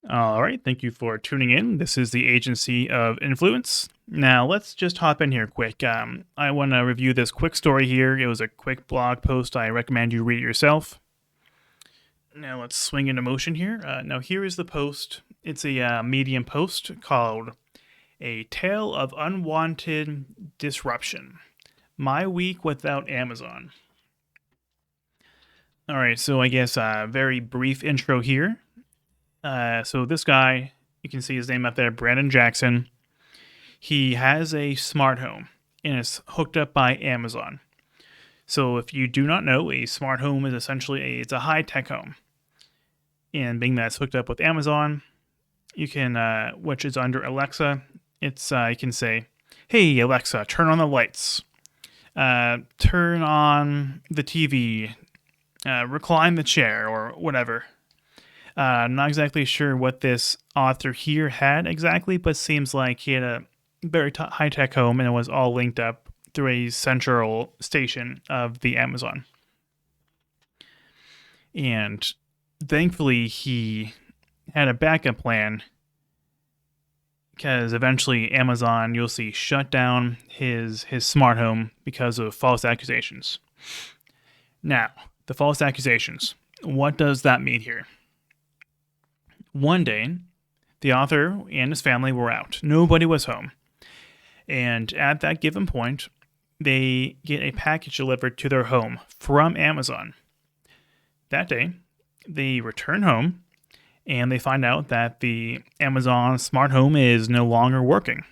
All right, thank you for tuning in. This is the Agency of Influence. Now, let's just hop in here quick. I want to review this quick story here. It was a quick blog post. I recommend you read it yourself. Now, let's swing into motion here. Now, here is the post. It's a Medium post called A Tale of Unwanted Disruption. My Week Without Amazon. All right, so I guess a very brief intro here. So this guy, you can see his name up there, Brandon Jackson. He has a smart home and it's hooked up by Amazon. So if you do not know, a smart home is essentially it's a high-tech home. And being that it's hooked up with Amazon, you can, which is under Alexa, it's you can say, "Hey Alexa, turn on the lights, turn on the TV, recline the chair," or whatever. I'm not exactly sure what this author here had exactly, but seems like he had a very high-tech home and it was all linked up through a central station of the Amazon. And thankfully, he had a backup plan because eventually Amazon, you'll see, shut down his smart home because of false accusations. Now, the false accusations. What does that mean here? One day, the author and his family were out. Nobody was home. And at that given point, they get a package delivered to their home from Amazon. That day, they return home and they find out that the Amazon smart home is no longer working.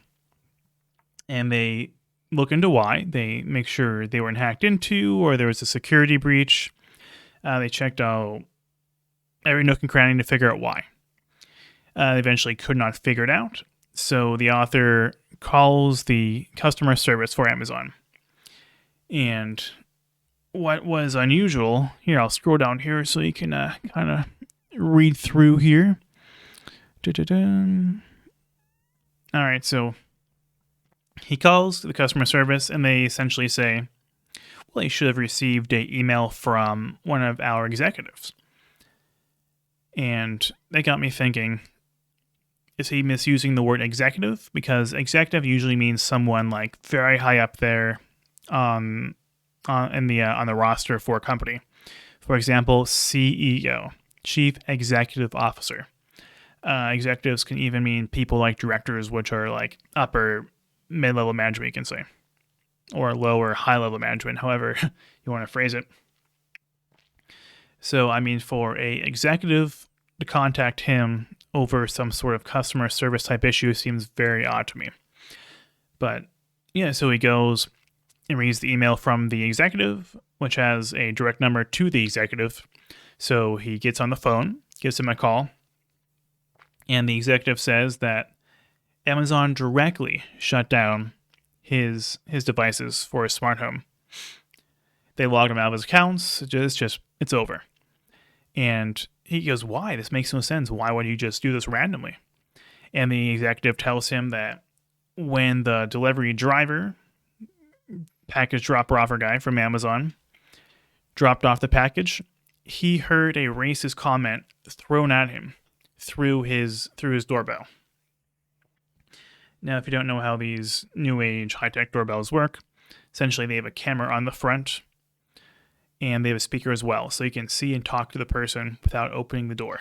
And they look into why. They make sure they weren't hacked into or there was a security breach. They checked out every nook and cranny to figure out why. They eventually could not figure it out. So the author calls the customer service for Amazon. And what was unusual, here, I'll scroll down here so you can kind of read through here. All right, so he calls the customer service and they essentially say, well, he should have received an email from one of our executives. And they got me thinking, is he misusing the word executive? Because executive usually means someone like very high up there on the roster for a company. For example, CEO, Chief Executive Officer. Executives can even mean people like directors, which are like upper mid-level management, you can say, or lower high-level management, however you want to phrase it. So, I mean, for a executive to contact him over some sort of customer service type issue seems very odd to me. But yeah, so he goes and reads the email from the executive, which has a direct number to the executive. So he gets on the phone, gives him a call, and the executive says that Amazon directly shut down his devices for his smart home. They logged him out of his accounts. It's over. And he goes, why? This makes no sense. Why would you just do this randomly? And the executive tells him that when the delivery driver, package dropper offer guy from Amazon, dropped off the package, he heard a racist comment thrown at him through his doorbell. Now, if you don't know how these new age high-tech doorbells work, essentially they have a camera on the front and they have a speaker as well, so you can see and talk to the person without opening the door.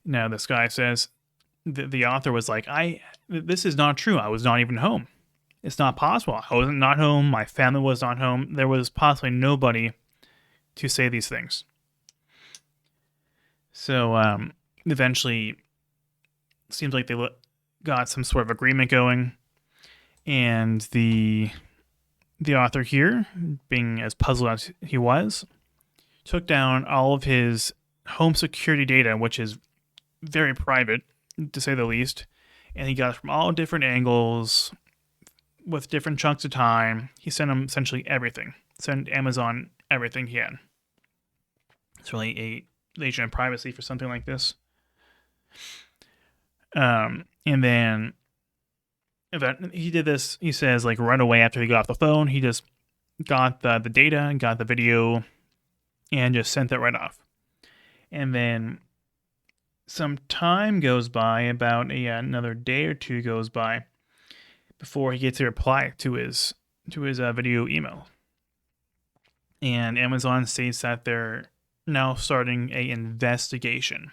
Now, this guy says, the author was like, this is not true. I was not even home. It's not possible. I was not home. My family was not home. There was possibly nobody to say these things. So eventually, it seems like they got some sort of agreement going, and the author here, being as puzzled as he was, took down all of his home security data, which is very private, to say the least, and he got it from all different angles, with different chunks of time. He sent him essentially everything. Sent Amazon everything he had. It's really a invasion of privacy for something like this. And then he did this, he says, like right away after he got off the phone, he just got the data and got the video and just sent it right off. And then some time goes by, about another day or two goes by before he gets a reply to his video email. And Amazon states that they're now starting a investigation.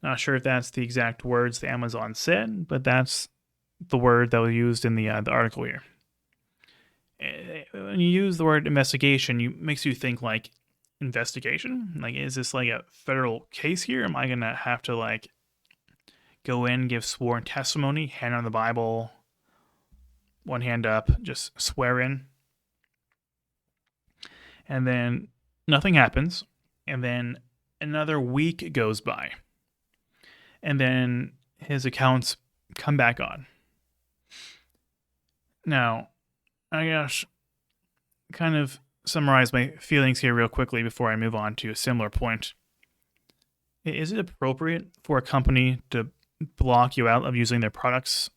Not sure if that's the exact words that Amazon said, but that's the word that was used in the article here. When you use the word investigation, it makes you think like investigation. Like, is this like a federal case here? Am I gonna have to like go in, give sworn testimony, hand on the Bible, one hand up, just swear in? And then nothing happens, and then another week goes by, and then his accounts come back on. Now, I guess kind of summarize my feelings here real quickly before I move on to a similar point. Is it appropriate for a company to block you out of using their products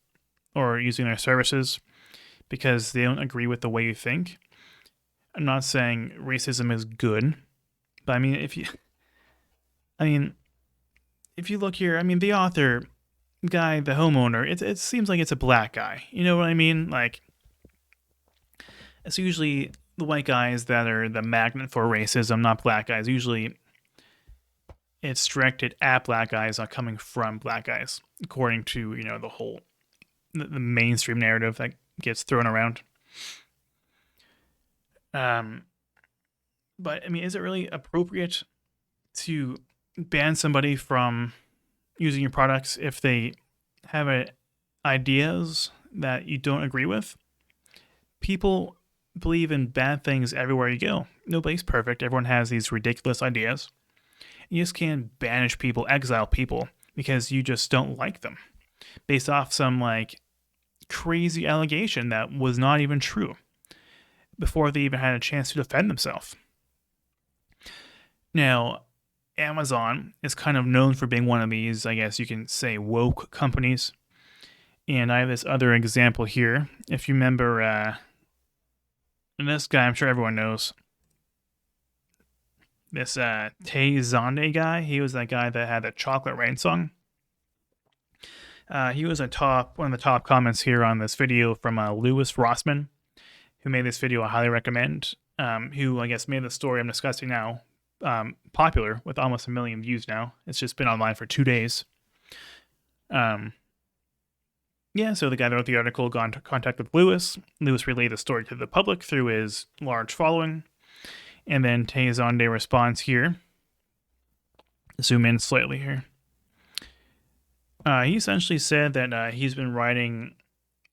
or using their services because they don't agree with the way you think? I'm not saying racism is good, but I mean, if you look here, I mean, the author guy, the homeowner, it seems like it's a black guy. You know what I mean? Like, it's usually the white guys that are the magnet for racism, not black guys. Usually, it's directed at black guys, not coming from black guys, according to the whole the mainstream narrative that gets thrown around. But I mean, is it really appropriate to ban somebody from using your products if they have ideas that you don't agree with? People believe in bad things everywhere you go. Nobody's perfect. Everyone has these ridiculous ideas. You just can't banish people, exile people, because you just don't like them, based off some like crazy allegation that was not even true, before they even had a chance to defend themselves. Now, Amazon is kind of known for being one of these, I guess you can say, woke companies. And I have this other example here. If you remember, and this guy, I'm sure everyone knows, this Tay Zonday guy. He was that guy that had the Chocolate Rain song. He was one of the top comments here on this video from Lewis Rossman, who made this video I highly recommend, who I guess made the story I'm discussing now popular with almost 1 million views now. It's just been online for 2 days. So the guy that wrote the article got into contact with Lewis. Lewis relayed the story to the public through his large following. And then Tay Zonday responds here. Zoom in slightly here. He essentially said that he's been writing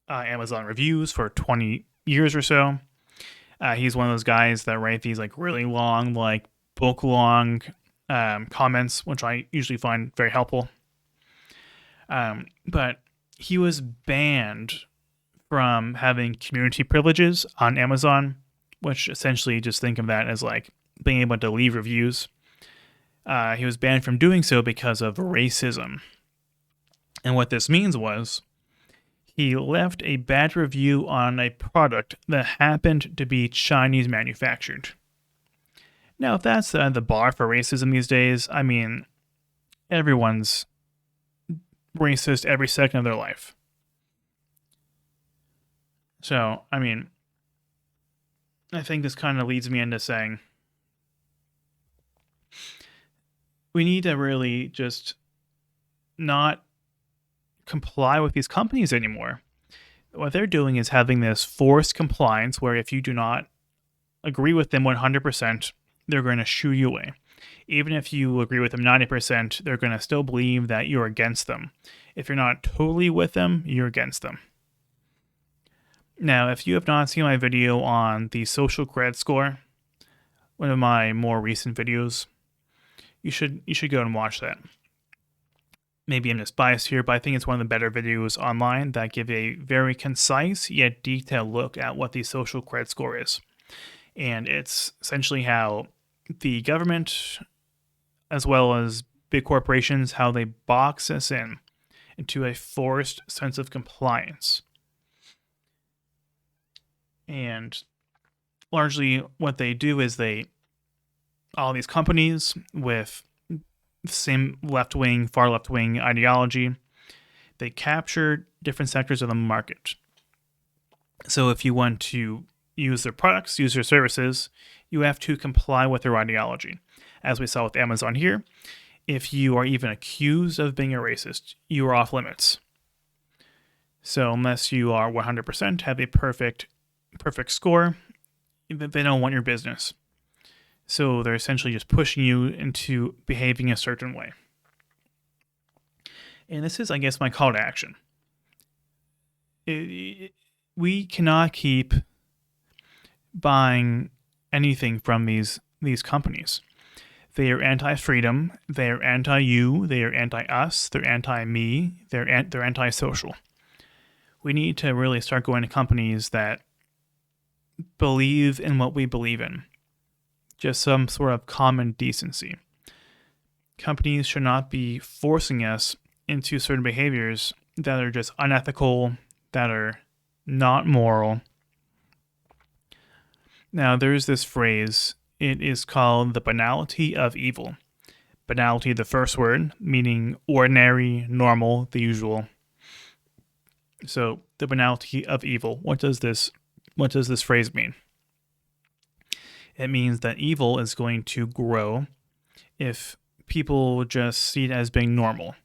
Amazon reviews for 20 years or so. He's one of those guys that write these like really long, like book-long comments, which I usually find very helpful. But he was banned from having community privileges on Amazon, which essentially just think of that as like being able to leave reviews. He was banned from doing so because of racism. And what this means was he left a bad review on a product that happened to be Chinese manufactured. Now, if that's the bar for racism these days, I mean, everyone's racist every second of their life. So, I mean, I think this kind of leads me into saying we need to really just not comply with these companies anymore. What they're doing is having this forced compliance where if you do not agree with them 100%, they're going to shoo you away. Even if you agree with them 90%, they're going to still believe that you're against them. If you're not totally with them, you're against them. Now, if you have not seen my video on the social credit score, one of my more recent videos, you should go and watch that. Maybe I'm just biased here, but I think it's one of the better videos online that give a very concise yet detailed look at what the social credit score is. And it's essentially how the government, as well as big corporations, how they box us into a forced sense of compliance. And largely what they do is all these companies with same left-wing, far left-wing ideology. They capture different sectors of the market. So if you want to use their products, use their services, you have to comply with their ideology. As we saw with Amazon here, if you are even accused of being a racist, you are off limits. So unless you are 100%, have a perfect score, they don't want your business. So they're essentially just pushing you into behaving a certain way. And this is, I guess, my call to action. We cannot keep buying anything from these companies. They are anti-freedom. They are anti-you. They are anti-us. They're anti-me. They're anti-social. We need to really start going to companies that believe in what we believe in. Just some sort of common decency. Companies should not be forcing us into certain behaviors that are just unethical, that are not moral. Now, there's this phrase. It is called the banality of evil. Banality, the first word, meaning ordinary, normal, the usual. So, the banality of evil. What does this phrase mean? It means that evil is going to grow if people just see it as being normal.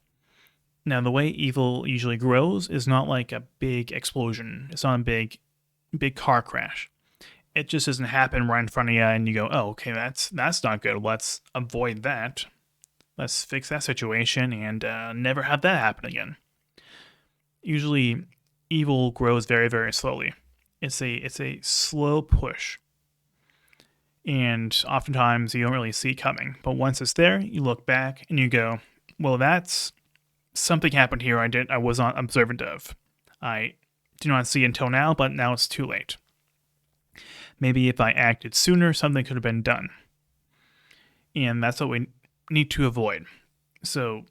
Now, the way evil usually grows is not like a big explosion. It's not a big car crash. It just doesn't happen right in front of you and you go, oh, okay, that's not good. Let's avoid that. Let's fix that situation and never have that happen again. Usually, evil grows very, very slowly. It's a slow push. And oftentimes you don't really see it coming. But once it's there, you look back and you go, well, that's something happened here I was not observant of. I do not see until now, but now it's too late. Maybe if I acted sooner, something could have been done. And that's what we need to avoid. So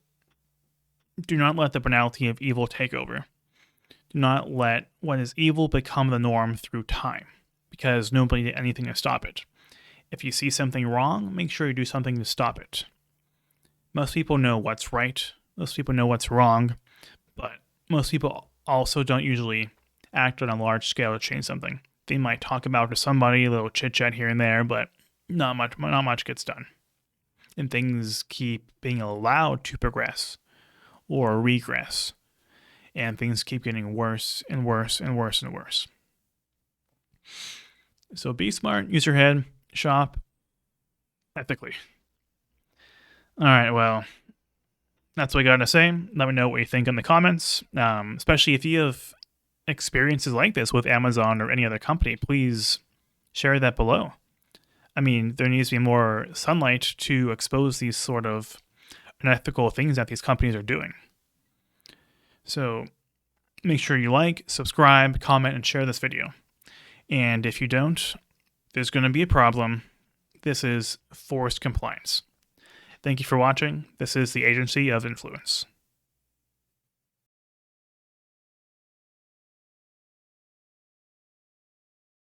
do not let the banality of evil take over. Do not let what is evil become the norm through time, because nobody did anything to stop it. If you see something wrong, make sure you do something to stop it. Most people know what's right. Most people know what's wrong. But most people also don't usually act on a large scale to change something. They might talk about it to somebody, a little chit-chat here and there, but not much gets done. And things keep being allowed to progress or regress. And things keep getting worse and worse and worse and worse. So be smart, use your head, shop ethically. All right, well, that's what I got to say. Let me know what you think in the comments, especially if you have experiences like this with Amazon or any other company. Please share that below. I mean, there needs to be more sunlight to expose these sort of unethical things that these companies are doing. So make sure you like, subscribe, comment, and share this video. And if you don't, there's going to be a problem. This is forced compliance. Thank you for watching. This is the Agency of Influence.